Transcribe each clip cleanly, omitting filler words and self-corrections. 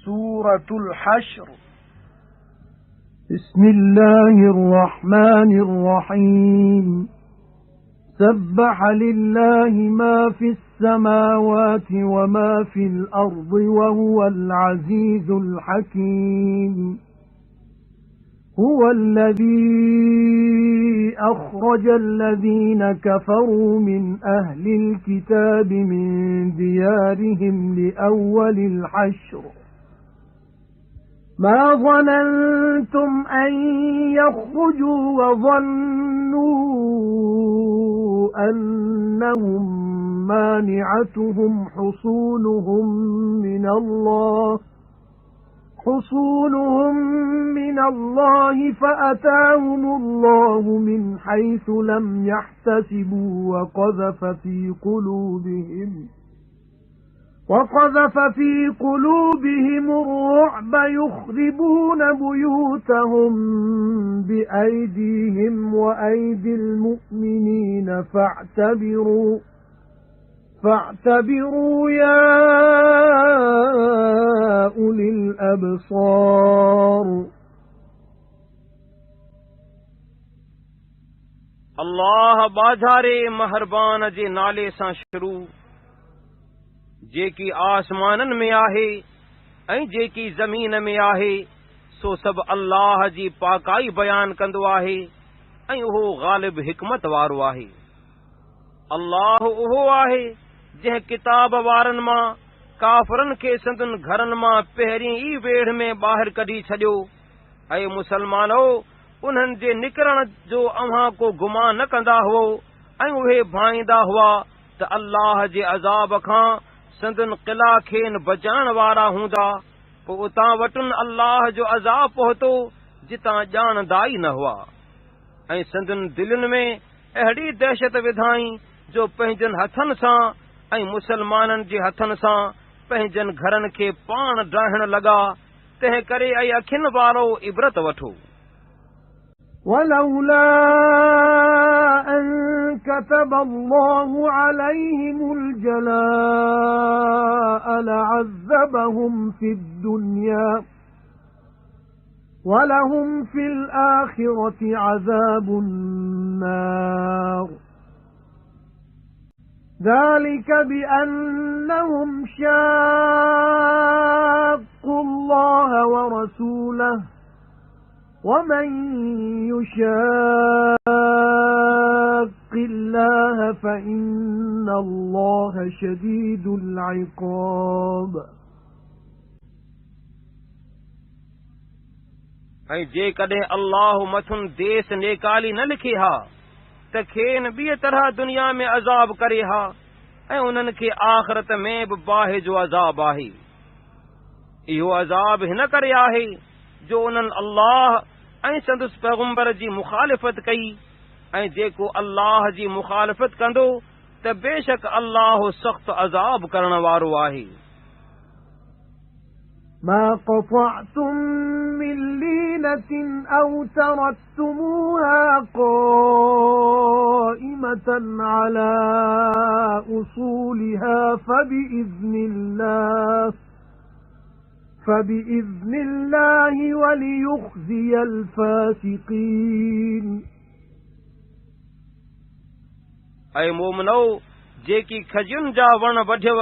سورة الحشر. بسم الله الرحمن الرحيم. سبح لله ما في السماوات وما في الأرض وهو العزيز الحكيم. هو الذي أخرج الذين كفروا من أهل الكتاب من ديارهم لأول الحشر ما ظننتم أن يخرجوا وظنوا أنهم مانعتهم حصونهم من الله فأتاهم الله من حيث لم يحتسبوا وقذف في قلوبهم الرعب يخربون بيوتهم بأيديهم وأيدي المؤمنين فاعتبروا يا أولي الأبصار. اللہ बाज़ारे महरबान जे नाले सां शुरू, जेकी आसमाननि में आहे ऐं जेकी ज़मीन में आहे, सो सभु अल्लाह जी पाकाई बयान कंदो आहे ऐं उहो ग़ालिब हिकमत वारो आहे। अल्लाह उहो आहे जंहिं किताब वारनि मां काफ़रनि खे संदनि घरनि मां पहिरीं ई वेढ़ में ॿाहिरि कढी छॾियो। ऐं मुसलमानो, उन्हनि जे निकिरण जो अव्हां को गुमान न कंदा हुओ ऐं उहे भाईंदा हुआ त अल्लाह जे अज़ाब खां संदन क़िला खेन बचाइण वारा हूंदा, पोइ उतां वटुनि अल्लाह जो अज़ाब पहुतो जितां ॼाणंदा ई न हुआ। ऐं संदन दिलनि में अहिड़ी दहशत विधाई जो पंहिंजनि हथनि सां ऐं मुसलमाननि जे हथनि सां पंहिंजनि घरनि खे पाण ॾाहण लॻा। तंहिं करे ऐं अखियुनि वारो इबरत वठो। ولولا أن كتب الله عليهم الجلاء لعذبهم في الدنيا ولهم في الآخرة عذاب النار. ذلك بأنهم شاقوا الله ورسوله ومن يشاق الله فإن الله شديد العقاب. ऐं जेकॾहिं अल्लाह मथुन देस नेकाली न लिखे हा त खेन ॿीअ तरह दुनिया में अज़ाब करे हा ऐं उन्हनि खे आख़िरत में बि बाहि जो अज़ाब आहे। इहो अज़ाब हिन करे आहे जो उन्हनि अल्लाह ऐं संदसि पैगंबर जी मुखालिफ़त कई, ऐं जेको अल्लाह जी मुखालिफ़त कंदो त बेशक अल्लाह सख़्त अज़ाब करण वारो आहे। ما قطعتم من لينة أو تركتموها قائمة على أصولها فبإذن الله وليخزي الفاسقين. ऐं मोमिनो, जेकी खजियुनि जा वण वढियव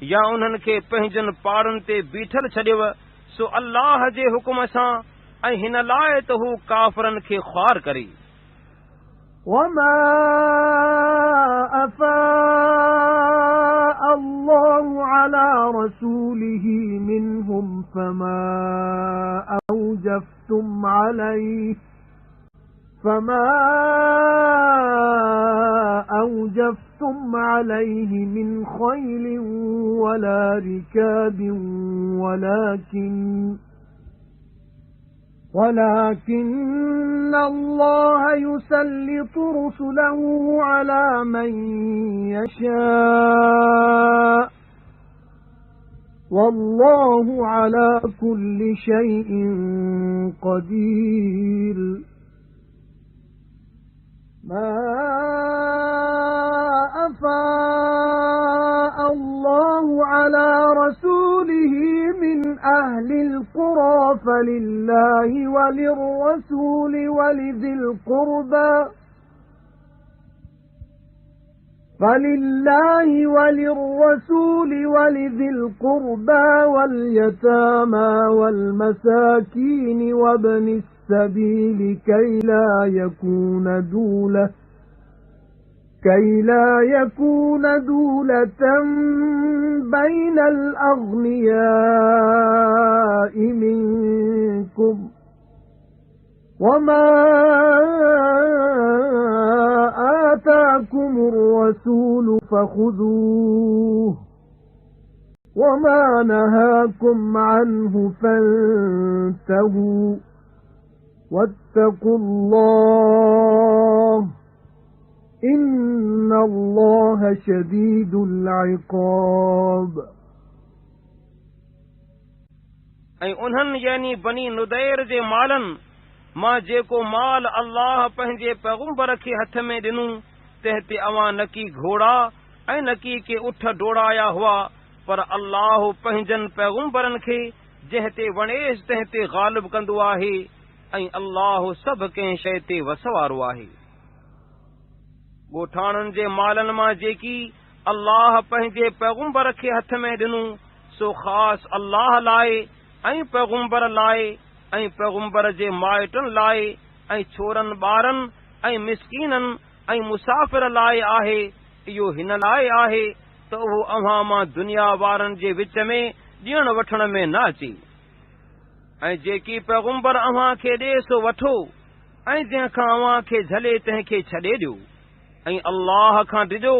या उन्हनि खे पंहिंजनि पाड़नि ते बीठल छॾियव, सो अल्लाह जे हुकुम सां ऐं हिन लाइ त हू काफ़रनि खे ख़्वार करे। وما أفاء الله على رسوله منهم فما أوجفتم عليه من خيل ولا ركاب ولكن الله يسلط رسله على من يشاء والله على كل شيء قدير. ما أفاء الله على رسوله من أهل القرى فلله وللرسول ولذي القربى واليتامى والمساكين وابن السبيل كي لا يكون دولة بين الأغنياء منكم وما آتاكم الرسول فخذوه وما نهاكم عنه فانتهوا واتقوا الله إن الله شديد العقاب ऐं उन्हनि यानी बनी नुदैर जे मालनि मां जेको माल अल्लाह पंहिंजे पैगुंबर खे हथ में ॾिनू तंहिं ते अवां न की घोड़ा ऐं न की के उठ डोड़ाया हुआ पर अल्लाह पंहिंजनि पैगुंबरनि खे जंहिं ते वणेसि तंहिं ते ग़ालिब कंदो आहे ऐं अल्लाह सभु कंहिं शइ ते वस वारो आहे। ॻोठाणनि जे मालनि मां जेकी अल्लाह पंहिंजे पैगुंबर खे हथ में ॾिनू सो ख़ासि अल्लाह लाइ ऐं पैगुंबर लाइ ऐं पैगुंबर जे माइटनि लाइ ऐं छोरनि ॿारनि ऐं मिसकीननि ऐं मुसाफ़िर लाइ आहे। इहो हिन लाइ आहे त उहो अव्हां मां दुनिया वारनि जे विच में ॾियण वठण में न अचे ऐं जेकी पैगुंबर अव्हां खे ॾे सो वठो ऐं जंहिंखां अव्हां खे झले तंहिंखे छॾे ॾियो ऐं अल्लाह खां ॾिजो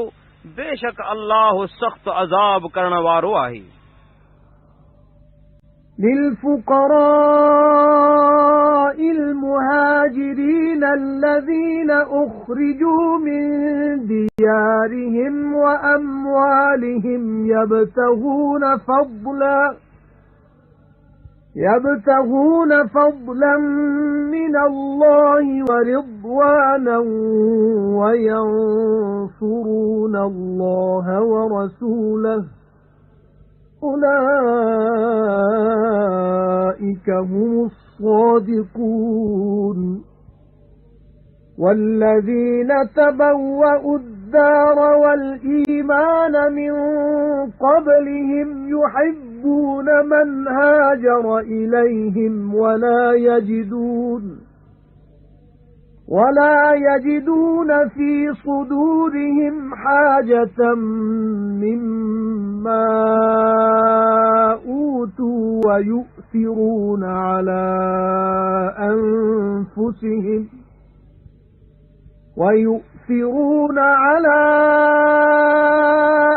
बेशक अल्लाह सख़्त अज़ाब करण वारो आहे। للفقراء المهاجرين الذين أخرجوا من ديارهم وأموالهم يبتغون فضلا من الله ورضوانا وينصرون الله ورسوله أولئك هم الصادقون والذين تبوأوا الدار والإيمان من قبلهم يحبون من هاجر إليهم ولا يجدون في صدورهم حاجة مما أوتوا ويؤثرون على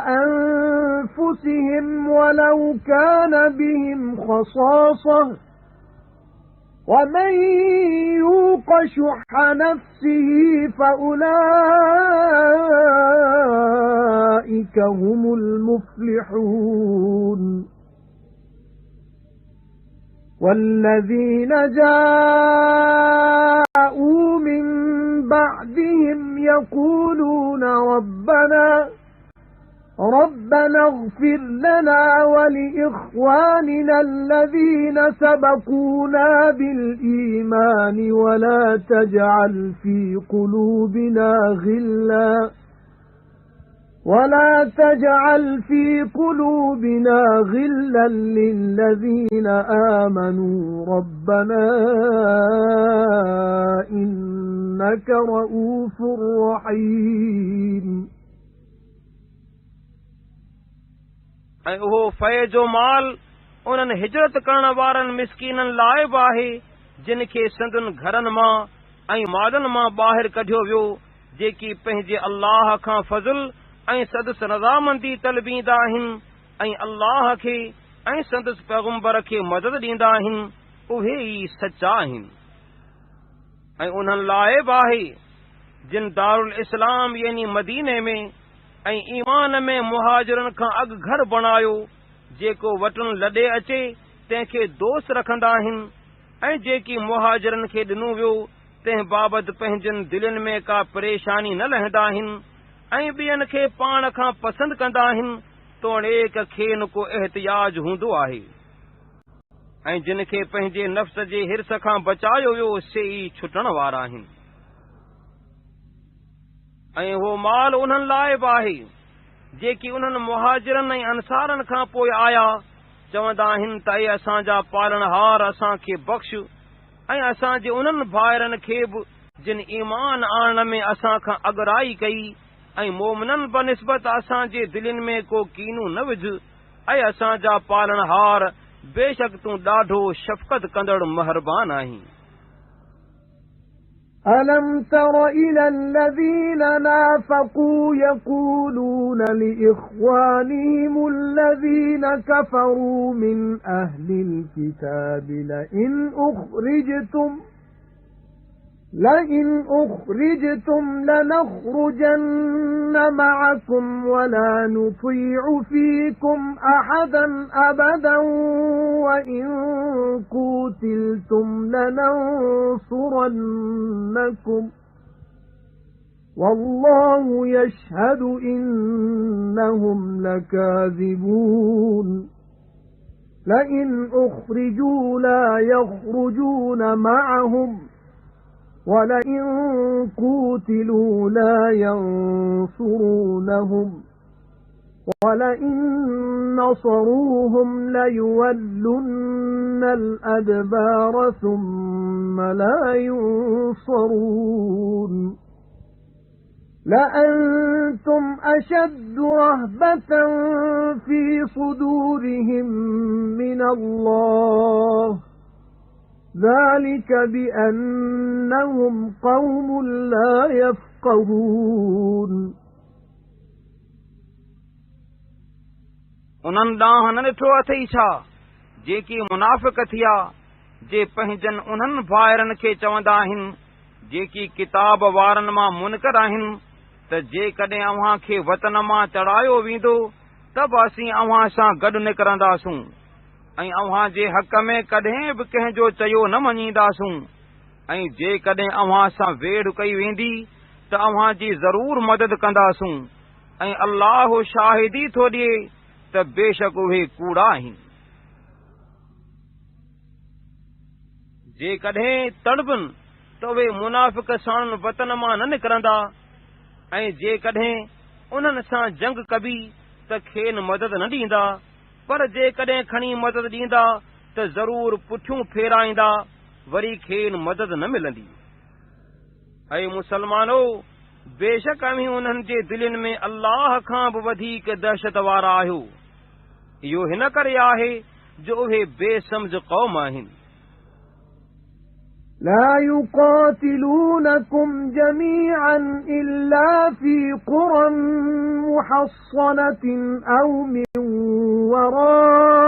أنفسهم ولو كان بهم خصاصة ومن يوق شح نفسه فأولئك هم المفلحون والذين جاءوا من بعدهم يقولون ربنا اغفر لنا ولإخواننا الذين سبقونا بالإيمان ولا تجعل في قلوبنا غلا للذين آمنوا ربنا إنك رؤوف رحيم ऐं उहो फय जो माल उन्हनि हिजरत करण वारनि मिसकीननि लाइ बि आहे जिन खे संदुनि घरनि मां ऐं मालनि मां ॿाहिरि कढियो वियो जेकी पंहिंजे अल्लाह खां फज़ुल ऐं संदसि रज़ामंदी तलबींदा आहिनि ऐं अल्लाह खे ऐं संदसि पैगुंबर खे मदद ॾींदा आहिनि उहे ई सचा आहिनि। ऐं उन्हनि लाइ बि आहे जिन दारुल इस्लाम यानी मदीने में ऐं ईमान में मुहाजिरनि खां अॻु घर बणायो जेको वटुनि लॾे अचे तंहिंखे दोस्त रखंदा आहिनि ऐं जेकी मुहाजिरनि खे ॾिनो वियो तंहिं बाबति पंहिंजनि दिलनि में का परेशानी न लहंदा आहिनि ऐं ॿियनि खे पाण खां पसंदि कंदा आहिनि, तोड़ेक खेनि को एहतियाज हूंदो आहे। ऐं जिन खे पंहिंजे नफ़्स जे हिर्स खां बचायो वियो से ई छुटण वारा आहिनि। ऐं हो माल उन्हनि लाइ बि आहे जेकी उन्हनि मुहाजिरनि ऐं अंसारनि खां पोइ आया, चवंदा आहिनि त असांजा पालनहार असांखे बख़्श, ऐं असांजे उन्हनि भाइरनि खे बि जिन ईमान आणण में असां खां अॻराई कई, ऐं मोमिननि बनिस्बत असांजे दिलनि में को कीनू न विझ, ऐं असांजा पालनहार बेशक तूं ॾाढो शफ़क़त कंदड़ महरबान आहीं। أَلَمْ تَرَ إِلَى الَّذِينَ نَافَقُوا يَقُولُونَ لِإِخْوَانِهِمُ الَّذِينَ كَفَرُوا مِنْ أَهْلِ الْكِتَابِ لَئِنْ أُخْرِجْتُمْ لَنَخْرُجَنَّ مَعَكُمْ وَلَا نُطِيعُ فِيكُمْ أَحَدًا أَبَدًا وَإِنْ قُوتِلْتُمْ لَنَنْصُرَنَّكُمْ وَاللَّهُ يَشْهَدُ إِنَّهُمْ لَكَاذِبُونَ لَئِنْ أُخْرِجُوا لَا يَخْرُجُونَ مَعَهُمْ وَلَئِن قُوتِلُوا لَا يَنصُرُونَهُمْ وَلَئِن نَصَرُوهُمْ لَيُوَلُّنَّ الْأَدْبَارَ ثُمَّ لَا يُنصَرُونَ لَأَنْتُمْ أَشَدُّ رَهْبَةً فِي صُدُورِهِمْ مِنَ اللَّهِ ذَلِكَ بِأَنَّهُمْ قَوْمٌ لَا يَفْقَهُونَ उन्हनि ॾांहुं न ॾिठो अथई छा जेकी मुनाफ़िक़ थिया, जे पंहिंजनि उन्हनि भाइरनि खे चवंदा आहिनि जेकी किताब वारनि मां मुनकर आहिनि त जेकॾहिं अव्हां खे वतन मां चढ़ायो वेंदो त बि असीं अव्हां सां गॾु निकिरंदासूं, ऐं अव्हां जे हक़ में कॾहिं बि कंहिंजो चयो न मञींदासूं, ऐं जेकॾहिं अव्हां सां वेढ़ कई वेंदी त अव्हां जी ज़रूर मदद कंदासूं, ऐं अल्लाह शाहिदी थो ॾिए त बेशक उहे कूड़ा आहिनि। जेकॾहिं तड़बनि त उहे मुनाफ़िक़ साण वतन मां न निकिरंदा, ऐं जेकॾहिं उन्हनि सां जंग कबी त खेनि मदद न ॾींदा, पर जेकॾहिं खणी मदद ॾींदा त ज़रूर पुठियूं फेराईंदा, वरी खेनि मदद न मिलंदी। ऐं मुसलमानो, बेशक अव्हीं उन्हनि जे दिलनि में अल्लाह खां बि वधीक दहशत वारा आहियो। इहो हिन करे आहे जो उहे बेसमझ क़ौम आहिनि। لا يقاتلونكم جميعا إلا في قرى محصنة أو من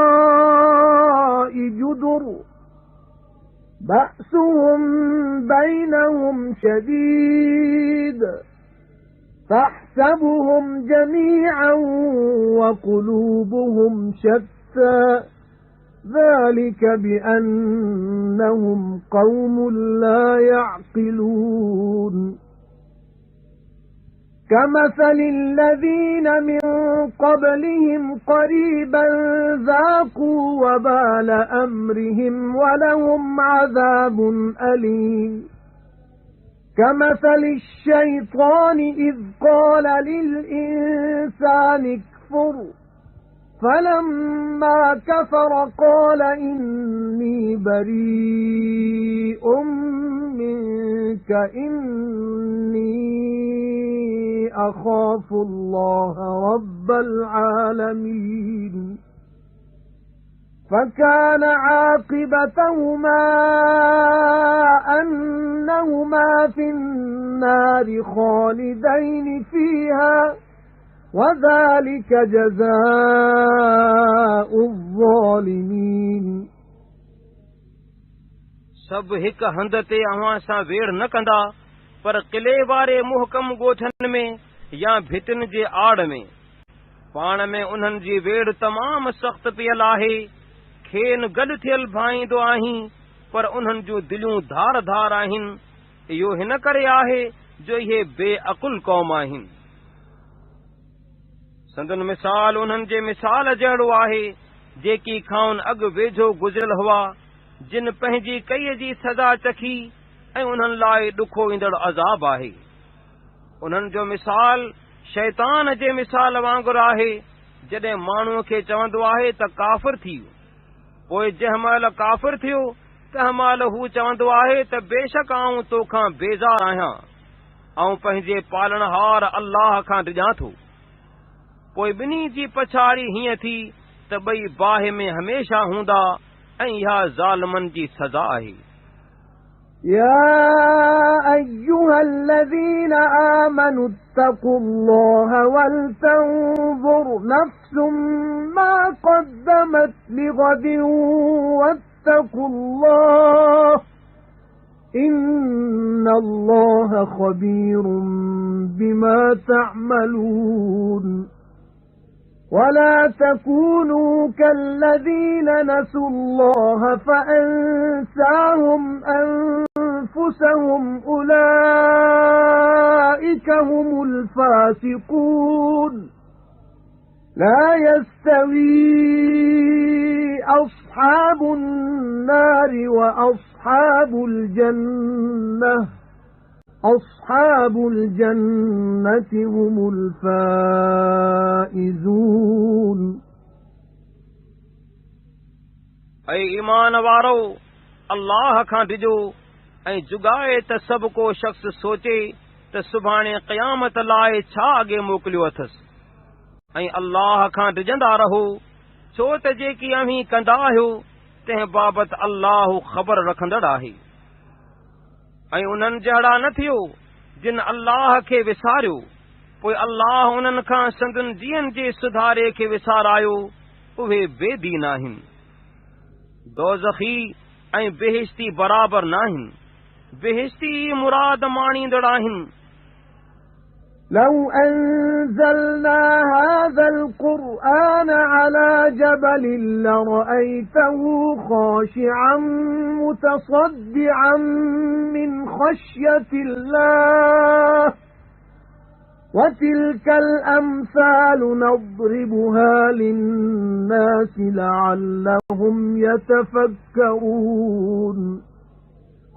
وراء جدر بأسهم بينهم شديد تحسبهم جميعا وقلوبهم شتى ذلك بأنهم قوم لا يعقلون كمثل الذين من قبلهم قريبا ذاقوا وبال أمرهم ولهم عذاب أليم كمثل الشيطان إذ قال للإنسان اكفر فَلَمَّا كَفَرَ قَالَ إِنِّي بَرِيءٌ مِنْكَ إِنِّي أَخَافُ اللَّهَ رَبَّ الْعَالَمِينَ فَكَانَ عَاقِبَتَهُمَا أَنَّهُمَا فِي النَّارِ خَالِدَيْنِ فِيهَا وَذَلِكَ جَزَاءُ الظَّالِمِينَ सब हिक हंध ते अव्हां सां वेड़ न कंदा, पर किले वारे मुहकम ॻोठनि में या भितिन जे आड़ में। पाण में उन्हनि जी वेड़ तमाम सख़्त पियल आहे। खेनि गॾु थियल भाईंदो आहीं, पर उन्हनि जूं दिलियूं धार धार आहिनि, इहो हिन करे आहे जो इहे बेअकुल क़ौम आहिनि। संदन मिसाल उन्हनि जे मिसाल जहिड़ो आहे जेकी खाउन अॻु वेझो गुज़िरियल हुआ, जिन पंहिंजी कईअ जी सज़ा चखी ऐं उन्हनि लाइ ॾुखो ईंदड़ अज़ाब आहे। उन्हनि जो मिसाल शैतान जे मिसाल वांगुरु आहे, जॾहिं माण्हूअ खे चवंदो आहे त काफ़िर थी, पोइ जंहिं महिल काफ़िर थियो तंहिं महिल हू चवंदो आहे त बेशक आऊं तोखां बेज़ार आहियां ऐं पंहिंजे पालणहार अल्लाह खां डिॼां थो। पोइ ॿिन्ही जी पछाड़ी हीअं थी त ॿई बाहि में हमेशा हूंदा ऐं इहा ज़ालिमनि जी सज़ा आहे। يا أيها الذين آمنوا اتقوا الله ولتنظر نفس ما قدمت لغد واتقوا الله إن الله خبير بما تعملون ولا تكونوا كالذين نسوا الله فأنساهم أنفسهم أولئك هم الفاسقون لا يستوي أصحاب النار وأصحاب الجنة أصحاب الجنة هم الفائزون ऐं ईमान वारो अल्लाह खां डिॼो ऐं जुगाए त सभु को शख़्स सोचे त सुभाणे क़यामत लाइ छा अॻे मोकिलियो अथसि, ऐं अल्लाह खां डिॼंदा रहो, छो त जेकी अव्हीं कंदा आहियो तंहिं बाबति अल्लाह ख़बर रखंदड़ आहे। ऐं उन्हनि जहिड़ा न थियो जिन अल्लाह खे विसारियो, पोइ अल्लाह उन्हनि खां संदन दीन जे सुधारे खे विसारायो, उहे बेदीन आहिनि। दोज़खी ऐं बेहिश्ती बराबर नाहिनि, बेहिश्ती मुराद माणींदड़ आहिनि। لو أنزلنا هذا القرآن على جبل لرأيته خاشعا متصدعا من خشية الله وتلك الأمثال نضربها للناس لعلهم يتفكرون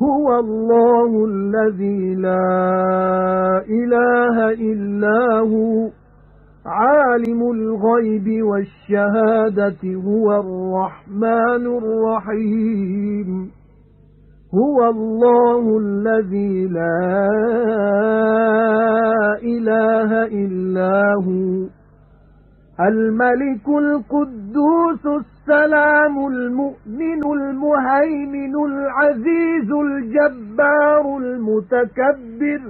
هو الله الذي لا إله إلا هو عالم الغيب والشهادة هو الرحمن الرحيم هو الله الذي لا إله إلا هو الملك القدوس السلام المؤمن المهيمن العزيز الجبار المتكبر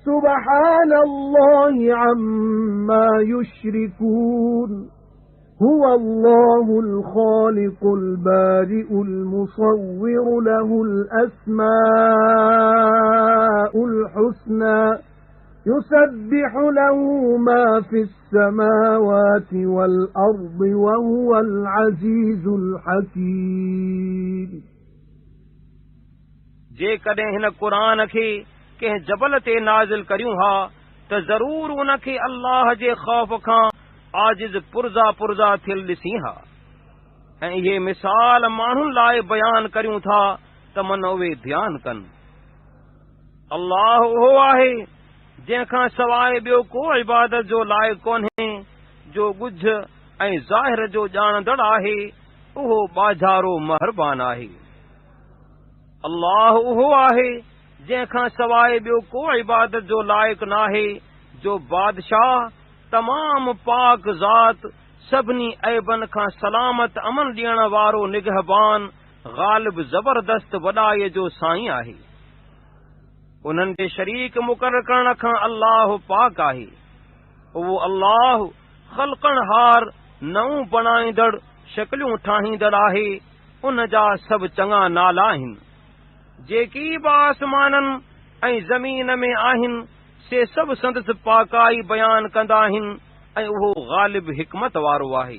سبحان الله عما يشركون هو الله الخالق البارئ المصور له الأسماء الحسنى يسبح له ما في السماوات والأرض وهو العزيز الحكيم जेकॾहिं हिन क़ुरान खे कंहिं जबल ते नाज़िल करियूं हा त ज़रूर उन खे अल्लाह जे ख़ौफ़ खां आजिज़ पुरज़ा पुरज़ा थियल ॾिसी हा, ऐं इहे मिसाल माण्हुनि लाइ बयान करियूं था त मन उहे ध्यानु कनि। अल्लाह उहो आहे जंहिंखां सवाइ ॿियो को इबादत जो लाइक़ु कोन्हे, जो ॻुझ ऐं ज़ाहिर जो ॼाणंदड़ आहे, उहो ॿाझारो महरबान आहे। अल्लाह उहो आहे जंहिंखां सवाइ ॿियो को इबादत जो लाइक़ु नाहे, जो बादशाह तमाम पाक ज़ात सभिनी ऐबनि खां सलामत अमन ॾियण वारो निगहबान ग़ालिब ज़बरदस्त वॾाईअ जो साईं आहे। उन्हनि जे शरीक मुक़रर करण खां अल्लाह पाक आहे। उहो अल्लाह ख़ल्क़णहार नऊं बणाईंदड़ शक्लियूं ठाहींदड़ आहे। उन जा सभु चङा नाला आहिनि। जेकी बि आसमाननि ऐं ज़मीन में आहिनि से सभु संदसि पाकाई बयान कंदा आहिनि ऐं उहो ग़ालिब हिकमत वारो आहे।